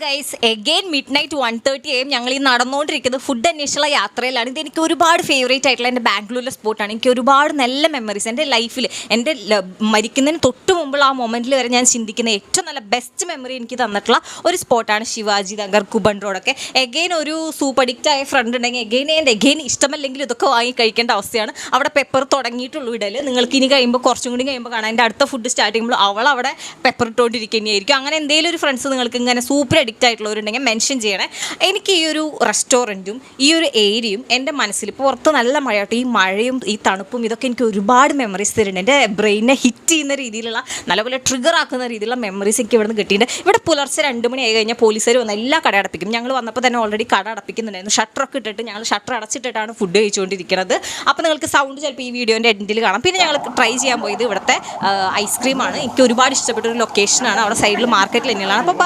Guys again mid night 1:30 AM ഞങ്ങൾ ഈ നടന്നുകൊണ്ടിരിക്കുന്നത് ഫുഡ് അന്വേഷിച്ചുള്ള യാത്രയിലാണ്. ഇത് എനിക്ക് ഒരുപാട് ഫേവറേറ്റ് ആയിട്ടുള്ള എൻ്റെ ബാംഗ്ലൂരിലെ സ്പോട്ടാണ്. എനിക്ക് ഒരുപാട് നല്ല മെമ്മറീസ് എൻ്റെ ലൈഫിൽ എൻ്റെ മരിക്കുന്നതിന് തൊട്ട് മുമ്പുള്ള ആ മൊമെൻറ്റിൽ വരെ ഞാൻ ചിന്തിക്കുന്ന ഏറ്റവും നല്ല ബെസ്റ്റ് മെമ്മറി എനിക്ക് തന്നിട്ടുള്ള ഒരു സ്പോട്ടാണ് ശിവാജി നഗർ കുബൺ റോഡൊക്കെ. എഗെയിൻ ഒരു സൂപ്പ് അഡിക്റ്റ് ആയ ഫ്രണ്ട് ഉണ്ടെങ്കിൽ എഗെയിൻ ഇഷ്ടമല്ലെങ്കിൽ ഇതൊക്കെ വാങ്ങി കഴിക്കേണ്ട അവസ്ഥയാണ്. അവിടെ പെപ്പർ തുടങ്ങിയിട്ടുള്ളൂ ഇടൽ. നിങ്ങൾക്ക് ഇനി കഴിയുമ്പോൾ കുറച്ചും കൂടി കഴിയുമ്പോൾ കാണാം എൻ്റെ അടുത്ത ഫുഡ് സ്റ്റാർട്ട് ചെയ്യുമ്പോൾ അവൾ അവിടെ പെപ്പർ ഇട്ടുകൊണ്ടിരിക്കുന്നതായിരിക്കും. അങ്ങനെ എന്തെങ്കിലും ഒരു ഫ്രണ്ട്സ് നിങ്ങൾക്ക് ഇങ്ങനെ സൂപ്പർ അഡിക്റ്റ് ആയിട്ടുള്ളവരുണ്ടെങ്കിൽ മെൻഷൻ ചെയ്യണേ. എനിക്ക് ഈ ഒരു റെസ്റ്റോറൻറ്റും ഈ ഒരു ഏരിയയും എൻ്റെ മനസ്സിൽ പുറത്ത് നല്ല മഴയായിട്ട് ഈ മഴയും ഈ തണുപ്പും ഇതൊക്കെ എനിക്ക് ഒരുപാട് മെമ്മറീസ് തരുന്നുണ്ട്. എൻ്റെ ബ്രെയിനെ ഹിറ്റ് ചെയ്യുന്ന രീതിയിലുള്ള നല്ലപോലെ ട്രിഗർ ആക്കുന്ന രീതിയിലുള്ള മെമ്മറീസ് എനിക്ക് ഇവിടെ നിന്ന് കിട്ടിയിട്ടുണ്ട്. ഇവിടെ പുലർച്ചെ 2 മണി ആയി കഴിഞ്ഞാൽ പോലീസുകാർ വന്ന് എല്ലാ കട അടപ്പിക്കും. ഞങ്ങൾ വന്നപ്പോൾ തന്നെ ഓൾറെഡി കട അടപ്പിക്കുന്നുണ്ടായിരുന്നു. ഷട്ടറൊക്കെ ഇട്ടിട്ട് ഞങ്ങൾ ഷട്ടർ അടച്ചിട്ടിട്ടാണ് ഫുഡ് കഴിച്ചുകൊണ്ടിരിക്കുന്നത്. അപ്പോൾ നിങ്ങൾക്ക് സൗണ്ട് ചിലപ്പോൾ ഈ വീഡിയോൻ്റെ എൻഡിൽ കാണാം. പിന്നെ ഞങ്ങൾ ട്രൈ ചെയ്യാൻ പോയത് ഇവിടുത്തെ ഐസ്ക്രീമാണ്. എനിക്ക് ഒരുപാട് ഇഷ്ടപ്പെട്ട ഒരു ലൊക്കേഷനാണ്. അവിടെ സൈഡിൽ മാർക്കറ്റിൽ തന്നെയാണ്. അപ്പോൾ